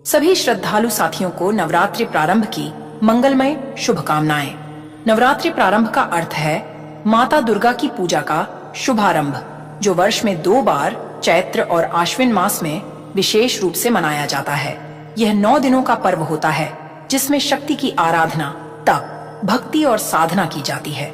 सभी श्रद्धालु साथियों को नवरात्रि प्रारंभ की मंगलमय शुभकामनाएं। नवरात्रि प्रारंभ का अर्थ है माता दुर्गा की पूजा का शुभारंभ, जो वर्ष में 2 बार चैत्र और आश्विन मास में विशेष रूप से मनाया जाता है। यह 9 दिनों का पर्व होता है जिसमें शक्ति की आराधना, तप, भक्ति और साधना की जाती है।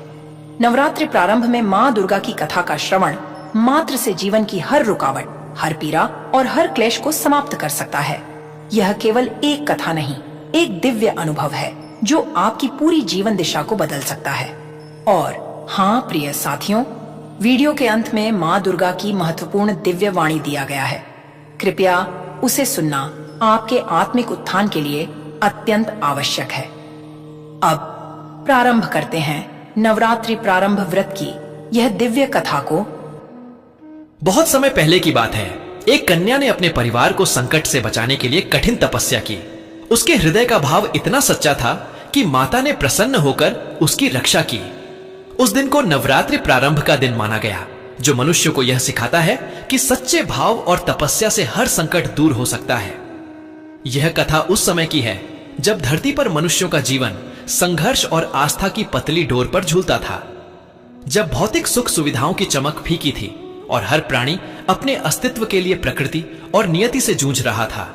नवरात्रि प्रारंभ में माँ दुर्गा की कथा का श्रवण मात्र से जीवन की हर रुकावट, हर पीड़ा और हर क्लेश को समाप्त कर सकता है। यह केवल एक कथा नहीं, एक दिव्य अनुभव है जो आपकी पूरी जीवन दिशा को बदल सकता है। और हाँ प्रिय साथियों, वीडियो के अंत में माँ दुर्गा की महत्वपूर्ण दिव्य वाणी दिया गया है। कृपया उसे सुनना आपके आत्मिक उत्थान के लिए अत्यंत आवश्यक है। अब प्रारंभ करते हैं नवरात्रि प्रारंभ व्रत की यह दिव्य कथा को। बहुत समय पहले की बात है। एक कन्या ने अपने परिवार को संकट से बचाने के लिए कठिन तपस्या की। उसके हृदय का भाव इतना सच्चा था कि माता ने प्रसन्न होकर उसकी रक्षा की। उस दिन को नवरात्रि प्रारंभ का दिन माना गया, जो मनुष्य को यह सिखाता है कि सच्चे भाव और तपस्या से हर संकट दूर हो सकता है। यह कथा उस समय की है जब धरती पर मनुष्यों का जीवन संघर्ष और आस्था की पतली डोर पर झूलता था, जब भौतिक सुख सुविधाओं की चमक फीकी थी और हर प्राणी अपने अस्तित्व के लिए प्रकृति और नियति से जूझ रहा था।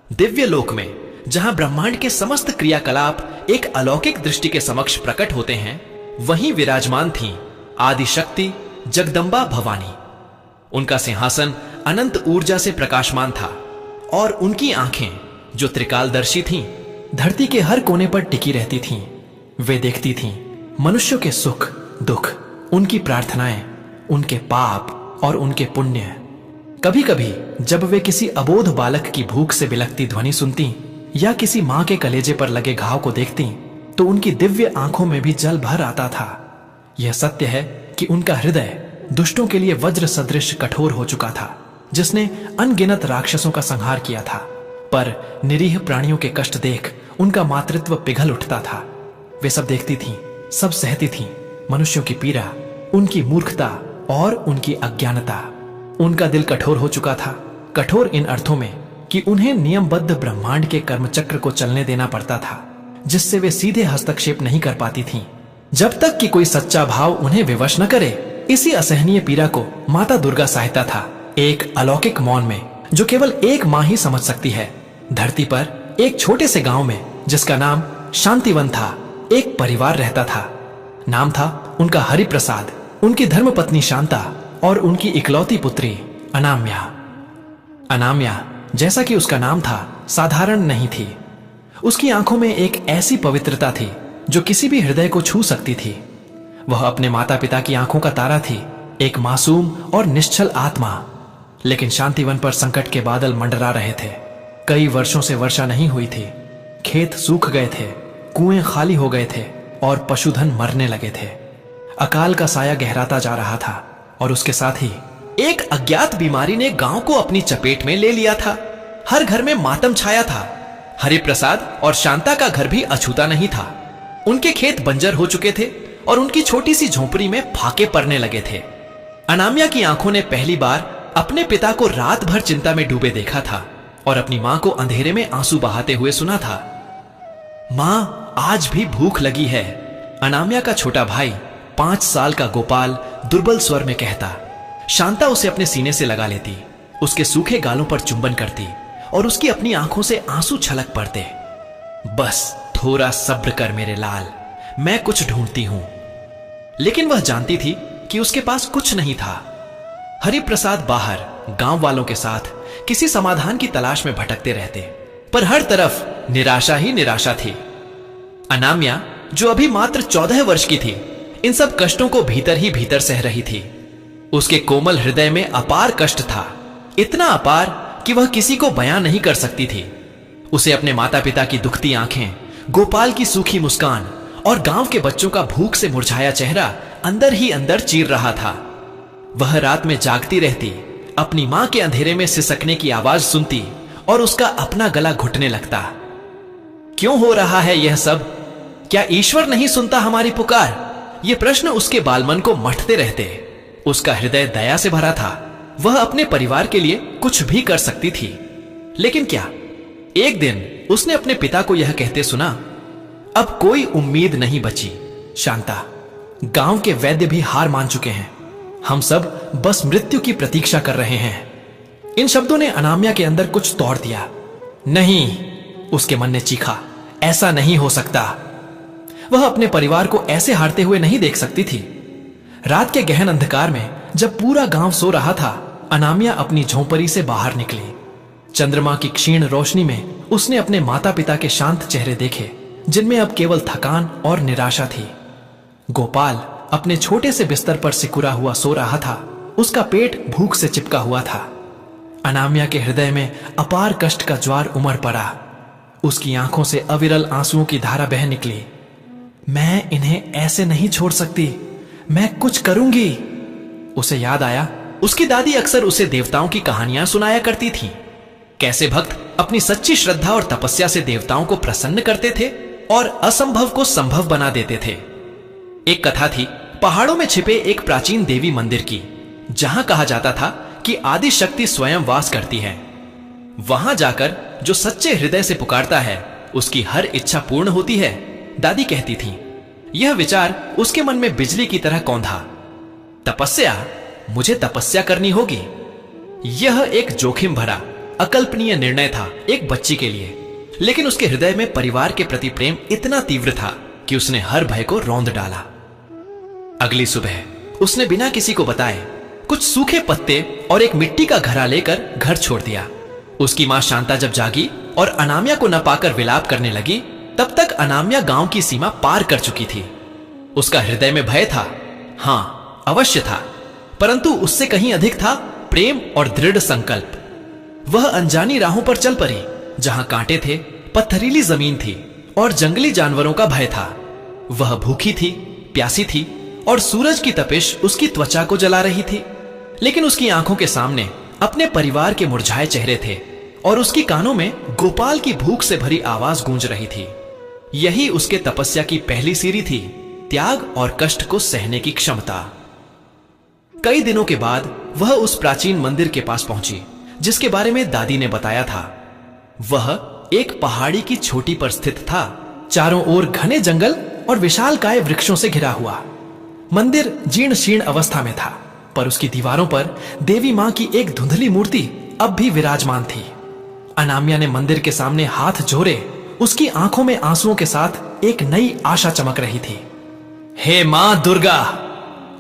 दिव्य लोक में, जहां ब्रह्मांड के समस्त क्रियाकलाप एक अलौकिक दृष्टि के समक्ष प्रकट होते हैं, वहीं विराजमान थीं आदि शक्ति जगदम्बा भवानी। उनका सिंहासन अनंत ऊर्जा से प्रकाशमान था और उनकी आंखें, जो त्रिकालदर्शी थीं, धरती के हर कोने पर टिकी रहती थीं। वे देखती थीं मनुष्यों के सुख दुख, उनकी प्रार्थनाएं, उनके पाप और उनके पुण्य। कभी कभी जब वे किसी अबोध बालक की भूख से बिलखती ध्वनि सुनती या किसी मां के कलेजे पर लगे घाव को देखती, तो उनकी दिव्य आंखों में भी जल भर आता था। यह सत्य है कि उनका हृदय दुष्टों के लिए वज्र सदृश कठोर हो चुका था, जिसने अनगिनत राक्षसों का संहार किया था। पर निरीह प्राणियों के कष्ट देख उनका मातृत्व पिघल उठता था। वे सब देखती थीं, सब सहती थीं, मनुष्यों की पीड़ा, उनकी मूर्खता और उनकी अज्ञानता। उनका दिल कठोर हो चुका था, कठोर इन अर्थों में कि उन्हें नियमबद्ध ब्रह्मांड के कर्मचक्र को चलने देना पड़ता था, जिससे वे सीधे हस्तक्षेप नहीं कर पाती थीं, जब तक कि कोई सच्चा भाव उन्हें विवश न करे। इसी असहनीय पीड़ा को माता दुर्गा सहायता था, एक अलौकिक मौन में, जो केवल एक माँ ही समझ सकती है। धरती पर एक छोटे से गांव में, जिसका नाम शांतिवन था, एक परिवार रहता था। नाम था उनका हरिप्रसाद, उनकी धर्मपत्नी शांता और उनकी इकलौती पुत्री अनाम्या। अनाम्या, जैसा कि उसका नाम था, साधारण नहीं थी। उसकी आंखों में एक ऐसी पवित्रता थी जो किसी भी हृदय को छू सकती थी। वह अपने माता पिता की आंखों का तारा थी, एक मासूम और निश्चल आत्मा। लेकिन शांतिवन पर संकट के बादल मंडरा रहे थे। कई वर्षों से वर्षा नहीं हुई थी, खेत सूख गए थे, कुएं खाली हो गए थे और पशुधन मरने लगे थे। अकाल का साया गहराता जा रहा था और उसके साथ ही एक अज्ञात बीमारी ने गांव को अपनी चपेट में ले लिया था। हर घर में मातम छाया था। हरिप्रसाद और शांता का घर भी अछूता नहीं था। उनके खेत बंजर हो चुके थे और उनकी छोटी सी झोंपड़ी में फाके पड़ने लगे थे। अनामिया की आंखों ने पहली बार अपने पिता को रात भर चिंता में डूबे देखा था और अपनी मां को अंधेरे में आंसू बहाते हुए सुना था। मां, आज भी भूख लगी है, अनामिया का छोटा भाई 5 साल का गोपाल दुर्बल स्वर में कहता। शांता उसे अपने सीने से लगा लेती, उसके सूखे गालों पर चुंबन करती और उसकी अपनी आंखों से आंसू छलक पड़ते। बस थोड़ा सब्र कर मेरे लाल, मैं कुछ ढूंढती हूं। लेकिन वह जानती थी कि उसके पास कुछ नहीं था। हरिप्रसाद बाहर गांव वालों के साथ किसी समाधान की तलाश में भटकते रहते, पर हर तरफ निराशा ही निराशा थी। अनामिया, जो अभी मात्र 14 वर्ष की थी, इन सब कष्टों को भीतर ही भीतर सह रही थी। उसके कोमल हृदय में अपार कष्ट था, इतना अपार कि वह किसी को बयां नहीं कर सकती थी। उसे अपने माता पिता की दुखती आंखें, गोपाल की सूखी मुस्कान और गांव के बच्चों का भूख से मुरझाया चेहरा अंदर ही अंदर चीर रहा था। वह रात में जागती रहती, अपनी मां के अंधेरे में सिसकने की आवाज सुनती और उसका अपना गला घुटने लगता। क्यों हो रहा है यह सब? क्या ईश्वर नहीं सुनता हमारी पुकार? ये प्रश्न उसके बालमन को मथते रहते। उसका हृदय दया से भरा था। वह अपने परिवार के लिए कुछ भी कर सकती थी, लेकिन क्या एक दिन उसने अपने पिता को यह कहते सुना, अब कोई उम्मीद नहीं बची शांता, गांव के वैद्य भी हार मान चुके हैं, हम सब बस मृत्यु की प्रतीक्षा कर रहे हैं। इन शब्दों ने अनामिया के अंदर कुछ तोड़ दिया। नहीं, उसके मन ने चीखा, ऐसा नहीं हो सकता। वह अपने परिवार को ऐसे हारते हुए नहीं देख सकती थी। रात के गहन अंधकार में जब पूरा गांव सो रहा था, अनामिया अपनी झोंपड़ी से बाहर निकली। चंद्रमा की क्षीण रोशनी में उसने अपने माता पिता के शांत चेहरे देखे, जिनमें अब केवल थकान और निराशा थी। गोपाल अपने छोटे से बिस्तर पर सिकुड़ा हुआ सो रहा था, उसका पेट भूख से चिपका हुआ था। अनामिया के हृदय में अपार कष्ट का ज्वार उमड़ पड़ा। उसकी आंखों से अविरल आंसुओं की धारा बह निकली। मैं इन्हें ऐसे नहीं छोड़ सकती, मैं कुछ करूंगी। उसे याद आया, उसकी दादी अक्सर उसे देवताओं की कहानियां सुनाया करती थीं। कैसे भक्त अपनी सच्ची श्रद्धा और तपस्या से देवताओं को प्रसन्न करते थे और असंभव को संभव बना देते थे। एक कथा थी पहाड़ों में छिपे एक प्राचीन देवी मंदिर की, जहां कहा जाता था कि आदि शक्ति स्वयं वास करती है। वहां जाकर जो सच्चे हृदय से पुकारता है, उसकी हर इच्छा पूर्ण होती है, दादी कहती थी। यह विचार उसके मन में बिजली की तरह कौंधा। तपस्या, मुझे तपस्या करनी होगी। यह एक जोखिम भरा अकल्पनीय निर्णय था एक बच्ची के लिए, लेकिन उसके हृदय में परिवार के प्रति प्रेम इतना तीव्र था कि उसने हर भय को रौंद डाला। अगली सुबह उसने बिना किसी को बताए कुछ सूखे पत्ते और एक मिट्टी का घड़ा लेकर घर छोड़ दिया। उसकी मां शांता जब जागी और अनामिया को न पाकर विलाप करने लगी, तब तक अनामिया गांव की सीमा पार कर चुकी थी। उसका हृदय में भय था, हां अवश्य था, परंतु उससे कहीं अधिक था प्रेम और दृढ़ संकल्प। वह अनजानी राहों पर चल पड़ी, जहां कांटे थे, पत्थरीली जमीन थी और जंगली जानवरों का भय था। वह भूखी थी, प्यासी थी और सूरज की तपिश उसकी त्वचा को जला रही थी, लेकिन उसकी आंखों के सामने अपने परिवार के मुरझाए चेहरे थे और उसकी कानों में गोपाल की भूख से भरी आवाज गूंज रही थी। यही उसके तपस्या की पहली सीढ़ी थी, त्याग और कष्ट को सहने की क्षमता। कई दिनों के बाद वह उस प्राचीन मंदिर के पास पहुंची जिसके बारे में दादी ने बताया था। वह एक पहाड़ी की चोटी पर स्थित था, चारों ओर घने जंगल और विशालकाय वृक्षों से घिरा हुआ। मंदिर जीर्ण शीर्ण अवस्था में था, पर उसकी दीवारों पर देवी मां की एक धुंधली मूर्ति अब भी विराजमान थी। अनामिया ने मंदिर के सामने हाथ जोड़े, उसकी आंखों में आंसुओं के साथ एक नई आशा चमक रही थी। हे मां दुर्गा,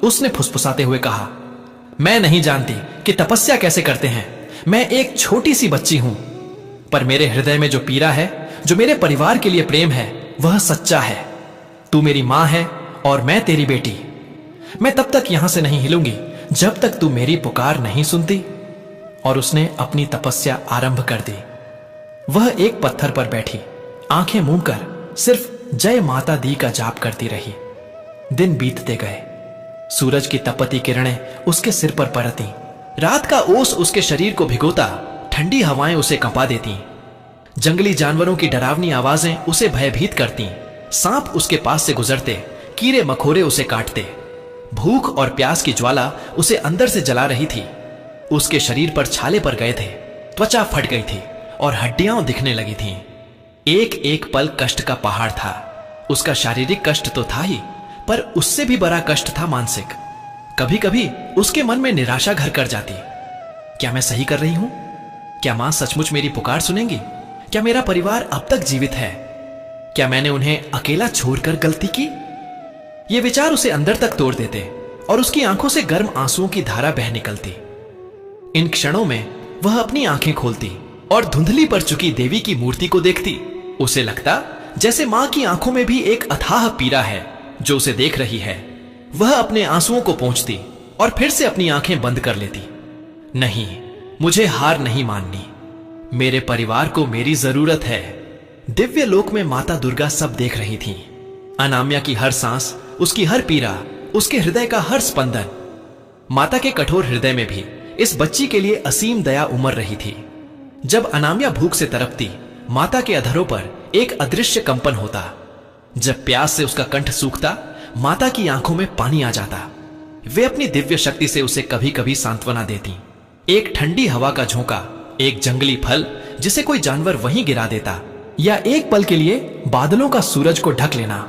उसने फुसफुसाते हुए कहा, मैं नहीं जानती कि तपस्या कैसे करते हैं, मैं एक छोटी सी बच्ची हूं, पर मेरे हृदय में जो पीड़ा है, जो मेरे परिवार के लिए प्रेम है, वह सच्चा है। तू मेरी मां है और मैं तेरी बेटी। मैं तब तक यहां से नहीं हिलूंगी जब तक तू मेरी पुकार नहीं सुनती। और उसने अपनी तपस्या आरंभ कर दी। वह एक पत्थर पर बैठी, आंखें मूंद कर सिर्फ जय माता दी का जाप करती रही। दिन बीतते गए, सूरज की तपती किरणें उसके सिर पर पड़ती, रात का ओस उसके शरीर को भिगोता, ठंडी हवाएं उसे कंपा देती, जंगली जानवरों की डरावनी आवाजें उसे भयभीत करती, सांप उसके पास से गुजरते, कीड़े मकोड़े उसे काटते। भूख और प्यास की ज्वाला उसे अंदर से जला रही थी। उसके शरीर पर छाले पड़ गए थे, त्वचा फट गई थी और हड्डियां दिखने लगी थीं। एक एक पल कष्ट का पहाड़ था। उसका शारीरिक कष्ट तो था ही, पर उससे भी बड़ा कष्ट था मानसिक। कभी कभी उसके मन में निराशा घर कर जाती। क्या मैं सही कर रही हूं? क्या मां सचमुच मेरी पुकार सुनेंगी? क्या मेरा परिवार अब तक जीवित है? क्या मैंने उन्हें अकेला छोड़कर गलती की? ये विचार उसे अंदर तक तोड़ देते और उसकी आंखों से गर्म आंसुओं की धारा बह निकलती। इन क्षणों में वह अपनी आंखें खोलती और धुंधली पड़ चुकी देवी की मूर्ति को देखती। उसे लगता जैसे मां की आंखों में भी एक अथाह पीड़ा है जो उसे देख रही है। वह अपने आंसुओं को पोंछती और फिर से अपनी आंखें बंद कर लेती। नहीं, मुझे हार नहीं माननी। मेरे परिवार को मेरी जरूरत है। दिव्य लोक में माता दुर्गा सब देख रही थी। अनामिया की हर सांस, उसकी हर पीड़ा, उसके हृदय का हर स्पंदन। माता के कठोर हृदय में भी इस बच्ची के लिए असीम दया उमड़ रही थी। जब अनामिया भूख से तड़पती, माता के अधरों पर एक अदृश्य कंपन होता। जब प्यास से उसका कंठ सूखता, माता की आंखों में पानी आ जाता। वे अपनी दिव्य शक्ति से उसे कभी कभी सांत्वना देती। एक ठंडी हवा का झोंका एक जंगली फल जिसे कोई जानवर वहीं गिरा देता, या एक पल के लिए बादलों का सूरज को ढक लेना।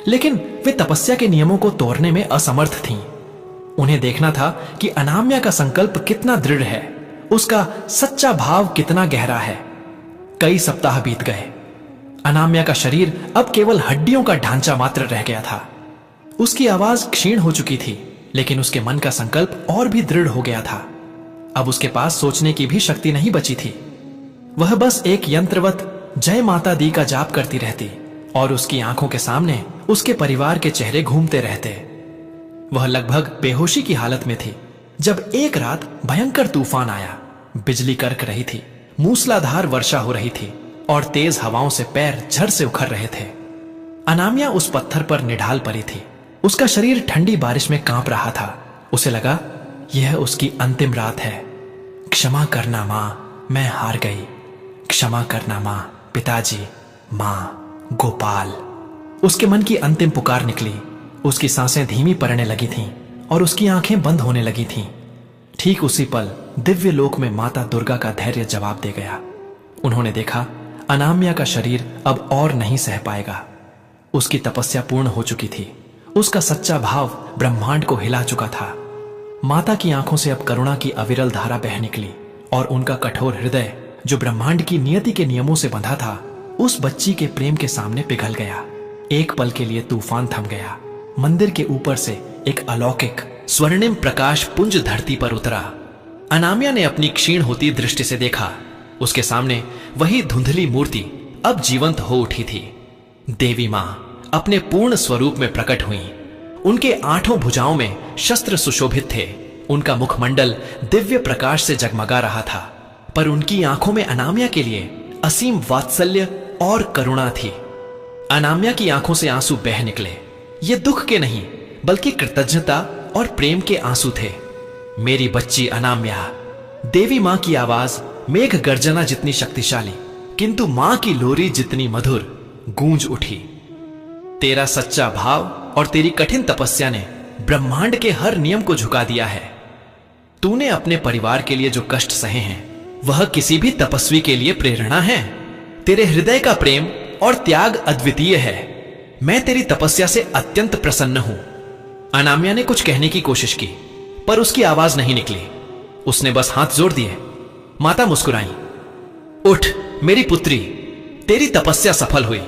लेकिन वे तपस्या के नियमों को तोड़ने में असमर्थ थीं। उन्हें देखना था कि अनाम्या का संकल्प कितना दृढ़ है, उसका सच्चा भाव कितना गहरा है। कई सप्ताह बीत गए। अनाम्या का शरीर अब केवल हड्डियों का ढांचा मात्र रह गया था। उसकी आवाज क्षीण हो चुकी थी, लेकिन उसके मन का संकल्प और भी दृढ़ हो गया था। अब उसके पास सोचने की भी शक्ति नहीं बची थी। वह बस एक यंत्रवत जय माता दी का जाप करती रहती और उसकी आंखों के सामने उसके परिवार के चेहरे घूमते रहते। वह लगभग बेहोशी की हालत में थी जब एक रात भयंकर तूफान आया। बिजली कड़क रही थी, मूसलाधार वर्षा हो रही थी और तेज हवाओं से पैर झर से उखड़ रहे थे। अनाम्या उस पत्थर पर निढाल पड़ी थी। उसका शरीर ठंडी बारिश में कांप रहा था। उसे लगा यह उसकी अंतिम रात है। क्षमा करना मां, मैं हार गई। क्षमा करना मां, पिताजी, मां, गोपाल। उसके मन की अंतिम पुकार निकली। उसकी सांसें धीमी पड़ने लगी थीं और उसकी आंखें बंद होने लगी थीं। ठीक उसी पल दिव्य लोक में माता दुर्गा का धैर्य जवाब दे गया। उन्होंने देखा अनाम्या का शरीर अब और नहीं सह पाएगा। उसकी तपस्या पूर्ण हो चुकी थी। उसका सच्चा भाव ब्रह्मांड को हिला चुका था। माता की आंखों से अब करुणा की अविरल धारा बह निकली और उनका कठोर हृदय, जो ब्रह्मांड की नियति के नियमों से बंधा था, उस बच्ची के प्रेम के सामने पिघल गया। एक पल के लिए तूफान थम गया। मंदिर के ऊपर से एक अलौकिक स्वर्णिम प्रकाश पुंज धरती पर उतरा। अनाम्या ने अपनी क्षीण होती दृष्टि से देखा। उसके सामने वही धुंधली मूर्ति अब जीवंत हो उठी थी। देवी मां अपने पूर्ण स्वरूप में प्रकट हुई। उनके आठों भुजाओं में शस्त्र सुशोभित थे। उनका मुखमंडल दिव्य प्रकाश से जगमगा रहा था, पर उनकी आंखों में अनाम्या के लिए असीम वात्सल्य और करुणा थी। अनाम्या की आंखों से आंसू बह निकले। ये दुख के नहीं, बल्कि कृतज्ञता और प्रेम के आंसू थे। मेरी बच्ची अनाम्या। देवी मां की आवाज मेघ गर्जना जितनी शक्तिशाली, किंतु मां की लोरी जितनी मधुर गूंज उठी। तेरा सच्चा भाव और तेरी कठिन तपस्या ने ब्रह्मांड के हर नियम को झुका दिया है। तूने अपने परिवार के लिए जो कष्ट सहे हैं, वह किसी भी तपस्वी के लिए प्रेरणा है। तेरे हृदय का प्रेम और त्याग अद्वितीय है। मैं तेरी तपस्या से अत्यंत प्रसन्न हूं। अनाम्या ने कुछ कहने की कोशिश की, पर उसकी आवाज नहीं निकली। उसने बस हाथ जोड़ दिए। माता मुस्कुराई। उठ मेरी पुत्री, तेरी तपस्या सफल हुई।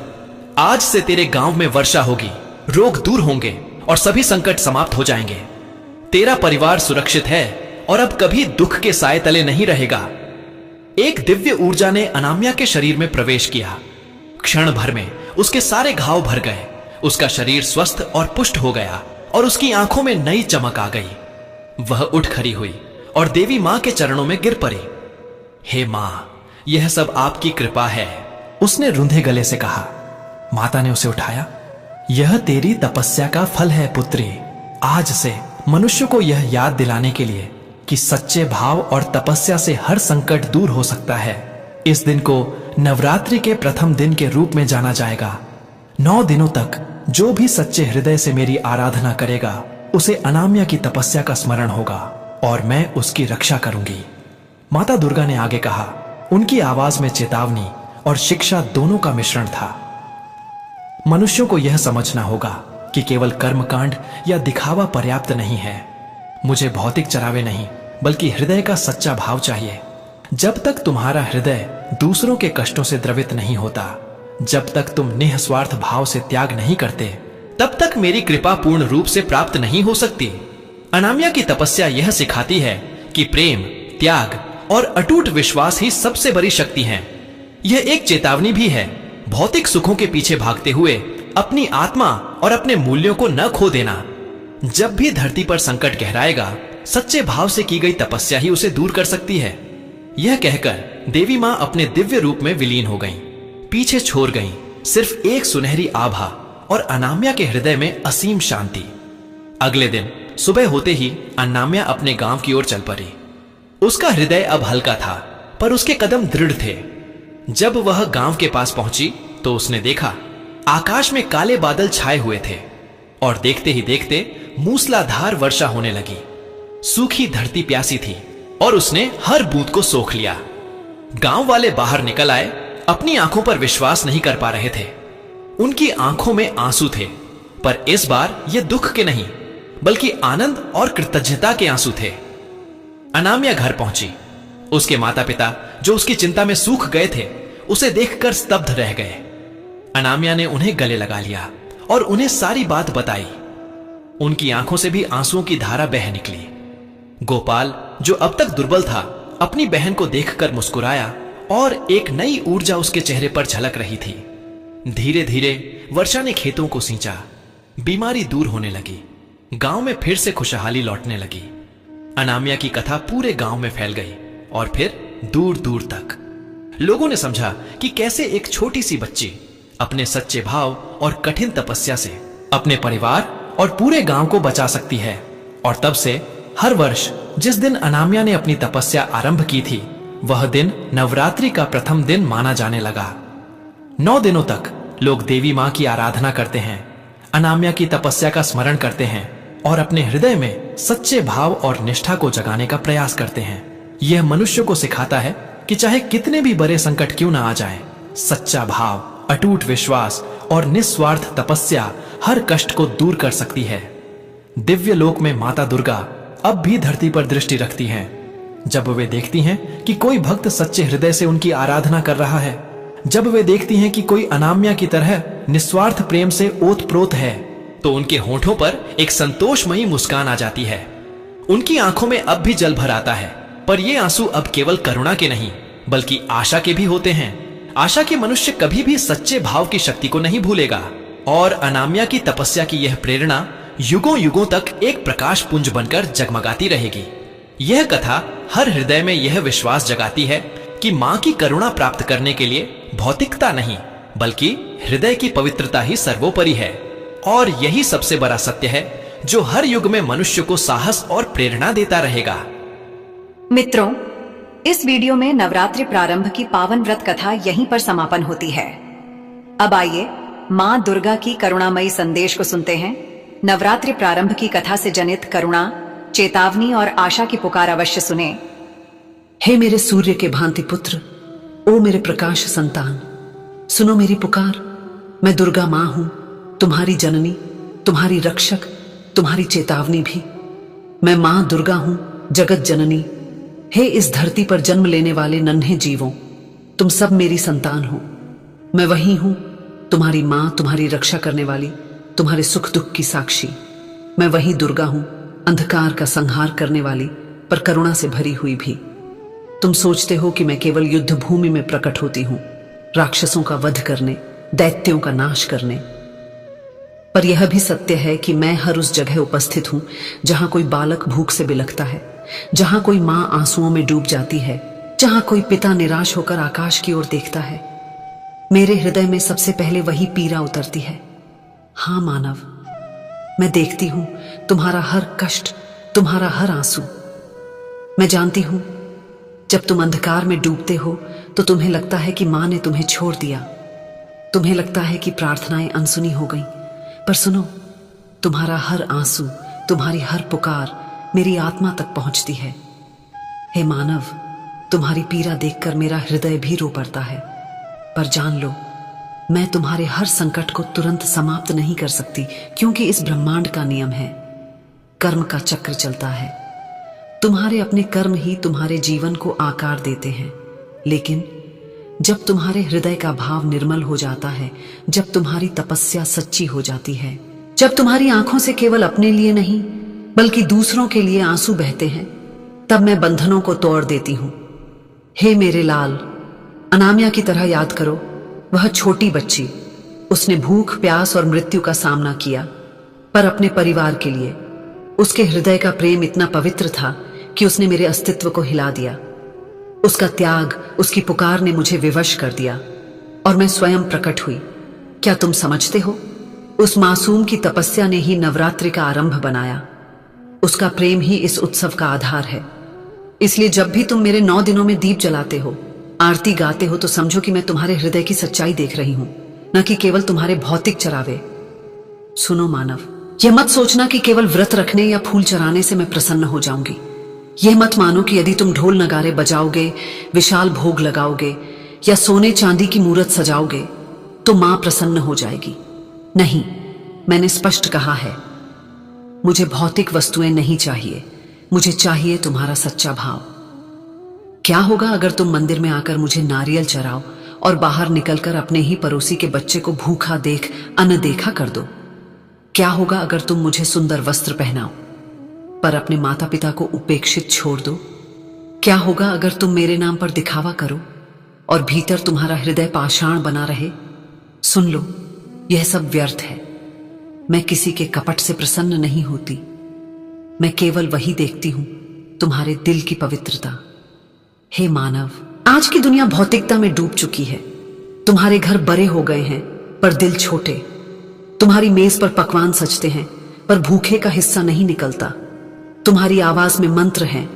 आज से तेरे गांव में वर्षा होगी, रोग दूर होंगे और सभी संकट समाप्त हो जाएंगे। तेरा परिवार सुरक्षित है और अब कभी दुख के साए तले नहीं रहेगा। एक दिव्य ऊर्जा ने अनाम्या के शरीर में प्रवेश किया। क्षण भर में उसके सारे घाव भर गए। उसका शरीर स्वस्थ और पुष्ट हो गया और उसकी आंखों में नई चमक आ गई। वह उठ खड़ी हुई और देवी मां के चरणों में गिर पड़ी। हे मां, यह सब आपकी कृपा है, उसने रुंधे गले से कहा। माता ने उसे उठाया। यह तेरी तपस्या का फल है पुत्री। आज से मनुष्य को यह याद दिलाने के लिए कि सच्चे भाव और तपस्या से हर संकट दूर हो सकता है, इस दिन को नवरात्रि के प्रथम दिन के रूप में जाना जाएगा। 9 दिनों तक जो भी सच्चे हृदय से मेरी आराधना करेगा, उसे अनाम्या की तपस्या का स्मरण होगा और मैं उसकी रक्षा करूंगी। माता दुर्गा ने आगे कहा। उनकी आवाज में चेतावनी और शिक्षा दोनों का मिश्रण था। मनुष्यों को यह समझना होगा कि केवल कर्मकांड या दिखावा पर्याप्त नहीं है। मुझे भौतिक चरावे नहीं, बल्कि हृदय का सच्चा भाव चाहिए। जब तक तुम्हारा हृदय दूसरों के कष्टों से द्रवित नहीं होता, जब तक तुम निस्वार्थ भाव से त्याग नहीं करते, तब तक मेरी कृपा पूर्ण रूप से प्राप्त नहीं हो सकती। अनाम्या की तपस्या यह सिखाती है कि प्रेम, त्याग और अटूट विश्वास ही सबसे बड़ी शक्ति है। यह एक चेतावनी भी है, भौतिक सुखों के पीछे भागते हुए अपनी आत्मा और अपने मूल्यों को न खो देना। जब भी धरती पर संकट गहराएगा, सच्चे भाव से की गई तपस्या ही उसे दूर कर सकती है। यह कहकर देवी मां अपने दिव्य रूप में विलीन हो गईं, पीछे छोड़ गईं सिर्फ एक सुनहरी आभा और अनाम्या के हृदय में असीम शांति। अगले दिन सुबह होते ही अनाम्या अपने गांव की ओर चल पड़ी। उसका हृदय अब हल्का था, पर उसके कदम दृढ़ थे। जब वह गांव के पास पहुंची तो उसने देखा आकाश में काले बादल छाए हुए थे और देखते ही देखते मूसलाधार वर्षा होने लगी। सूखी धरती प्यासी थी और उसने हर बूंद को सोख लिया। गांव वाले बाहर निकल आए, अपनी आंखों पर विश्वास नहीं कर पा रहे थे। उनकी आंखों में आंसू थे, पर इस बार ये दुख के नहीं बल्कि आनंद और कृतज्ञता के आंसू थे। अनामिया घर पहुंची। उसके माता पिता जो उसकी चिंता में सूख गए थे, उसे देखकर स्तब्ध रह गए। अनामिया ने उन्हें गले लगा लिया और उन्हें सारी बात बताई। उनकी आंखों से भी आंसुओं की धारा बह निकली। गोपाल, जो अब तक दुर्बल था, अपनी बहन को देखकर मुस्कुराया और एक नई ऊर्जा उसके चेहरे पर झलक रही थी। धीरे धीरे वर्षा ने खेतों को सींचा। बीमारी दूर होने लगी। गांव में फिर से खुशहाली लौटने लगी। अनामिया की कथा पूरे गांव में फैल गई और फिर दूर दूर तक। लोगों ने समझा कि कैसे एक छोटी सी बच्ची अपने सच्चे भाव और कठिन तपस्या से अपने परिवार और पूरे गांव को बचा सकती है। और तब से हर वर्ष जिस दिन अनामिया ने अपनी तपस्या आरंभ की थी, वह दिन नवरात्रि का प्रथम दिन माना जाने लगा। 9 दिनों तक लोग देवी मां की आराधना करते हैं, अनामिया की तपस्या का स्मरण करते हैं और अपने हृदय में सच्चे भाव और निष्ठा को जगाने का प्रयास करते हैं। यह मनुष्य को सिखाता है कि चाहे कितने भी बड़े संकट क्यों ना आ जाएं, सच्चा भाव, अटूट विश्वास और निस्वार्थ तपस्या हर कष्ट को दूर कर सकती है। दिव्य लोक में माता दुर्गा अब भी धरती पर दृष्टि रखती हैं। जब वे देखती हैं कि कोई भक्त सच्चे हृदय से उनकी आराधना कर रहा है, जब वे देखती हैं कि कोई अनामिया की तरह निस्वार्थ प्रेम से ओतप्रोत है, तो उनके होठों पर एक संतोषमयी मुस्कान आ जाती है। उनकी आंखों में अब भी जल भर आता है, पर ये आंसू अब केवल करुणा के नहीं बल्कि आशा के भी होते हैं। आशा के मनुष्य कभी भी सच्चे भाव की शक्ति को नहीं भूलेगा और अनामिया की तपस्या की यह प्रेरणा युगों युगों तक एक प्रकाश पुंज बनकर जगमगाती रहेगी। यह कथा हर हृदय में यह विश्वास जगाती है कि मां की करुणा प्राप्त करने के लिए भौतिकता नहीं बल्कि हृदय की पवित्रता ही सर्वोपरि है। और यही सबसे बड़ा सत्य है जो हर युग में मनुष्य को साहस और प्रेरणा देता रहेगा। मित्रों, इस वीडियो में नवरात्रि प्रारंभ की पावन व्रत कथा यहीं पर समापन होती है। अब आइए मां दुर्गा की करुणामयी संदेश को सुनते हैं। नवरात्रि प्रारंभ की कथा से जनित करुणा, चेतावनी और आशा की पुकार अवश्य सुने। हे मेरे सूर्य के भांति पुत्र, ओ मेरे प्रकाश संतान, सुनो मेरी पुकार। मैं दुर्गा मां हूं, तुम्हारी जननी, तुम्हारी रक्षक, तुम्हारी चेतावनी भी। मैं मां दुर्गा हूं, जगत जननी। हे इस धरती पर जन्म लेने वाले नन्हे जीवों, तुम सब मेरी संतान हो। मैं वही हूं, तुम्हारी मां, तुम्हारी रक्षा करने वाली, तुम्हारे सुख दुख की साक्षी। मैं वही दुर्गा हूं, अंधकार का संहार करने वाली, पर करुणा से भरी हुई भी। तुम सोचते हो कि मैं केवल युद्ध भूमि में प्रकट होती हूं, राक्षसों का वध करने, दैत्यों का नाश करने। पर यह भी सत्य है कि मैं हर उस जगह उपस्थित हूं जहां कोई बालक भूख से बिलखता है, जहां कोई मां आंसुओं में डूब जाती है, जहां कोई पिता निराश होकर आकाश की ओर देखता है। मेरे हृदय में सबसे पहले वही पीड़ा उतरती है। हां मानव, मैं देखती हूं तुम्हारा हर कष्ट, तुम्हारा हर आंसू। मैं जानती हूं जब तुम अंधकार में डूबते हो तो तुम्हें लगता है कि मां ने तुम्हें छोड़ दिया। तुम्हें लगता है कि प्रार्थनाएं अनसुनी हो गईं। पर सुनो, तुम्हारा हर आंसू, तुम्हारी हर पुकार मेरी आत्मा तक पहुंचती है। हे मानव, तुम्हारी पीड़ा देखकर मेरा हृदय भी रो पड़ता है। पर जान लो, मैं तुम्हारे हर संकट को तुरंत समाप्त नहीं कर सकती, क्योंकि इस ब्रह्मांड का नियम है, कर्म का चक्र चलता है। तुम्हारे अपने कर्म ही तुम्हारे जीवन को आकार देते हैं। लेकिन जब तुम्हारे हृदय का भाव निर्मल हो जाता है, जब तुम्हारी तपस्या सच्ची हो जाती है, जब तुम्हारी आंखों से केवल अपने लिए नहीं बल्कि दूसरों के लिए आंसू बहते हैं, तब मैं बंधनों को तोड़ देती हूं। हे मेरे लाल, अनामिया की तरह याद करो, वह छोटी बच्ची, उसने भूख, प्यास और मृत्यु का सामना किया, पर अपने परिवार के लिए। उसके हृदय का प्रेम इतना पवित्र था कि उसने मेरे अस्तित्व को हिला दिया। उसका त्याग, उसकी पुकार ने मुझे विवश कर दिया और मैं स्वयं प्रकट हुई। क्या तुम समझते हो? उस मासूम की तपस्या ने ही नवरात्रि का आरंभ बनाया। उसका प्रेम ही इस उत्सव का आधार है। इसलिए जब भी तुम मेरे 9 दिनों में दीप जलाते हो, आरती गाते हो, तो समझो कि मैं तुम्हारे हृदय की सच्चाई देख रही हूं, न कि केवल तुम्हारे भौतिक चरावे। सुनो मानव, यह मत सोचना कि केवल व्रत रखने या फूल चढ़ाने से मैं प्रसन्न हो जाऊंगी। यह मत मानो कि यदि तुम ढोल नगारे बजाओगे, विशाल भोग लगाओगे या सोने चांदी की मूर्त सजाओगे तो मां प्रसन्न हो जाएगी। नहीं, मैंने स्पष्ट कहा है, मुझे भौतिक वस्तुएं नहीं चाहिए, मुझे चाहिए तुम्हारा सच्चा भाव। क्या होगा अगर तुम मंदिर में आकर मुझे नारियल चढ़ाओ और बाहर निकलकर अपने ही पड़ोसी के बच्चे को भूखा देख अनदेखा कर दो? क्या होगा अगर तुम मुझे सुंदर वस्त्र पहनाओ पर अपने माता पिता को उपेक्षित छोड़ दो? क्या होगा अगर तुम मेरे नाम पर दिखावा करो और भीतर तुम्हारा हृदय पाषाण बना रहे? सुन लो, यह सब व्यर्थ है। मैं किसी के कपट से प्रसन्न नहीं होती, मैं केवल वही देखती हूं, तुम्हारे दिल की पवित्रता। हे मानव, आज की दुनिया भौतिकता में डूब चुकी है। तुम्हारे घर बड़े हो गए हैं पर दिल छोटे। तुम्हारी मेज पर पकवान सजते हैं पर भूखे का हिस्सा नहीं निकलता। तुम्हारी आवाज में मंत्र हैं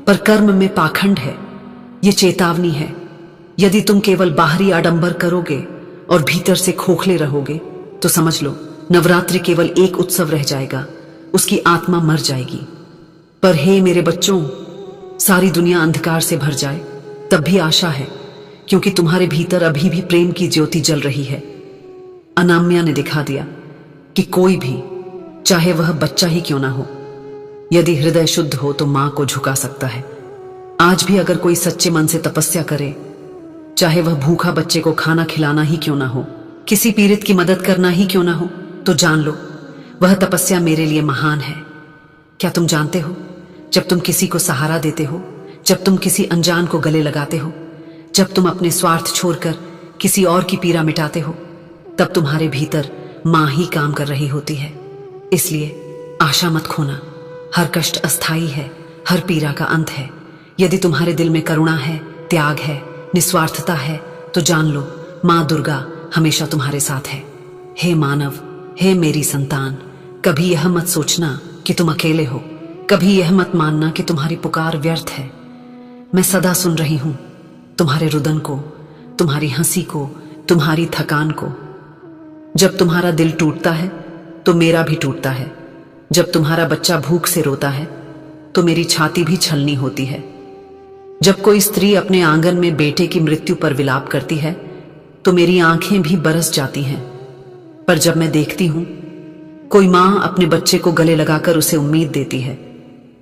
पर कर्म में पाखंड है। ये चेतावनी है, यदि तुम केवल बाहरी आडंबर करोगे और भीतर से खोखले रहोगे तो समझ लो, नवरात्रि केवल एक उत्सव रह जाएगा, उसकी आत्मा मर जाएगी। पर हे मेरे बच्चों, सारी दुनिया अंधकार से भर जाए तब भी आशा है, क्योंकि तुम्हारे भीतर अभी भी प्रेम की ज्योति जल रही है। अनाम्या ने दिखा दिया कि कोई भी, चाहे वह बच्चा ही क्यों ना हो, यदि हृदय शुद्ध हो तो मां को झुका सकता है। आज भी अगर कोई सच्चे मन से तपस्या करे, चाहे वह भूखा बच्चे को खाना खिलाना ही क्यों ना हो, किसी पीड़ित की मदद करना ही क्यों ना हो, तो जान लो वह तपस्या मेरे लिए महान है। क्या तुम जानते हो, जब तुम किसी को सहारा देते हो, जब तुम किसी अनजान को गले लगाते हो, जब तुम अपने स्वार्थ छोड़कर किसी और की पीड़ा मिटाते हो, तब तुम्हारे भीतर मां ही काम कर रही होती है। इसलिए आशा मत खोना, हर कष्ट अस्थाई है, हर पीड़ा का अंत है। यदि तुम्हारे दिल में करुणा है, त्याग है, निस्वार्थता है, तो जान लो मां दुर्गा हमेशा तुम्हारे साथ है। हे मानव, हे मेरी संतान, कभी यह मत सोचना कि तुम अकेले हो, कभी यह मत मानना कि तुम्हारी पुकार व्यर्थ है। मैं सदा सुन रही हूं तुम्हारे रुदन को, तुम्हारी हंसी को, तुम्हारी थकान को। जब तुम्हारा दिल टूटता है तो मेरा भी टूटता है। जब तुम्हारा बच्चा भूख से रोता है तो मेरी छाती भी छलनी होती है। जब कोई स्त्री अपने आंगन में बेटे की मृत्यु पर विलाप करती है तो मेरी आंखें भी बरस जाती हैं। पर जब मैं देखती हूं कोई मां अपने बच्चे को गले लगाकर उसे उम्मीद देती है,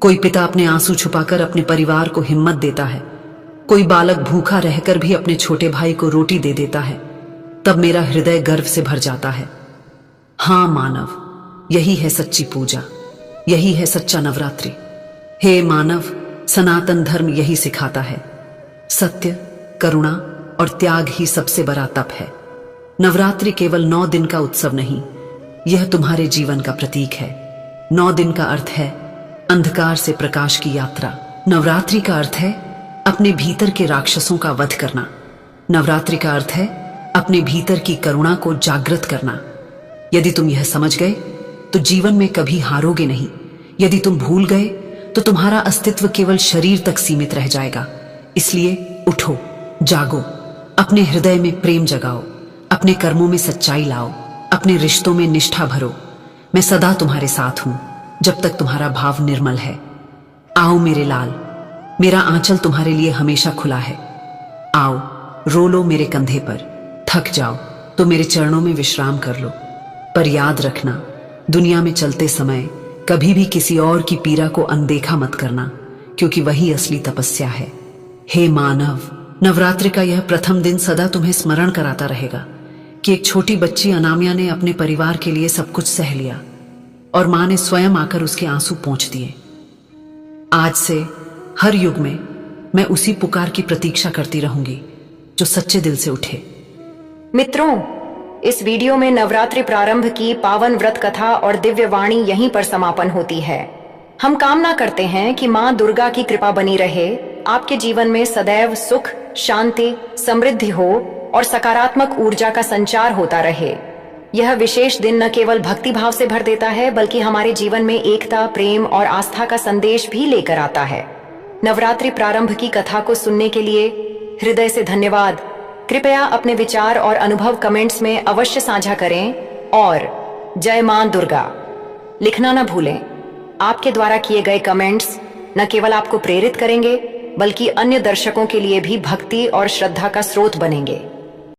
कोई पिता अपने आंसू छुपाकर अपने परिवार को हिम्मत देता है, कोई बालक भूखा रहकर भी अपने छोटे भाई को रोटी दे देता है, तब मेरा हृदय गर्व से भर जाता है। हां मानव, यही है सच्ची पूजा, यही है सच्चा नवरात्रि। हे मानव, सनातन धर्म यही सिखाता है, सत्य, करुणा और त्याग ही सबसे बड़ा तप है। नवरात्रि केवल 9 दिन का उत्सव नहीं, यह तुम्हारे जीवन का प्रतीक है। 9 दिन का अर्थ है अंधकार से प्रकाश की यात्रा। नवरात्रि का अर्थ है अपने भीतर के राक्षसों का वध करना। नवरात्रि का अर्थ है अपने भीतर की करुणा को जागृत करना। यदि तुम यह समझ गए तो जीवन में कभी हारोगे नहीं। यदि तुम भूल गए तो तुम्हारा अस्तित्व केवल शरीर तक सीमित रह जाएगा। इसलिए उठो, जागो, अपने हृदय में प्रेम जगाओ, अपने कर्मों में सच्चाई लाओ, अपने रिश्तों में निष्ठा भरो। मैं सदा तुम्हारे साथ हूं जब तक तुम्हारा भाव निर्मल है। आओ मेरे लाल, मेरा आंचल तुम्हारे लिए हमेशा खुला है। आओ, रो लो मेरे कंधे पर, थक जाओ तो मेरे चरणों में विश्राम कर लो। पर याद रखना, दुनिया में चलते समय कभी भी किसी और की पीड़ा को अनदेखा मत करना, क्योंकि वही असली तपस्या है। हे मानव, नवरात्रि का यह प्रथम दिन सदा तुम्हें स्मरण कराता रहेगा कि एक छोटी बच्ची अनामिया ने अपने परिवार के लिए सब कुछ सह लिया और मां ने स्वयं आकर उसके आंसू पोंछ दिए। आज से हर युग में मैं उसी पुकार की प्रतीक्षा करती रहूंगी जो सच्चे दिल से उठे। मित्रों, इस वीडियो में नवरात्रि प्रारंभ की पावन व्रत कथा और दिव्य वाणी यहीं पर समापन होती है। हम कामना करते हैं कि मां दुर्गा की कृपा बनी रहे, आपके जीवन में सदैव सुख, शांति, समृद्धि हो और सकारात्मक ऊर्जा का संचार होता रहे। यह विशेष दिन न केवल भक्ति भाव से भर देता है, बल्कि हमारे जीवन में एकता, प्रेम और आस्था का संदेश भी लेकर आता है। नवरात्रि प्रारंभ की कथा को सुनने के लिए हृदय से धन्यवाद। कृपया अपने विचार और अनुभव कमेंट्स में अवश्य साझा करें और जय मां दुर्गा लिखना न भूलें। आपके द्वारा किए गए कमेंट्स न केवल आपको प्रेरित करेंगे बल्कि अन्य दर्शकों के लिए भी भक्ति और श्रद्धा का स्रोत बनेंगे।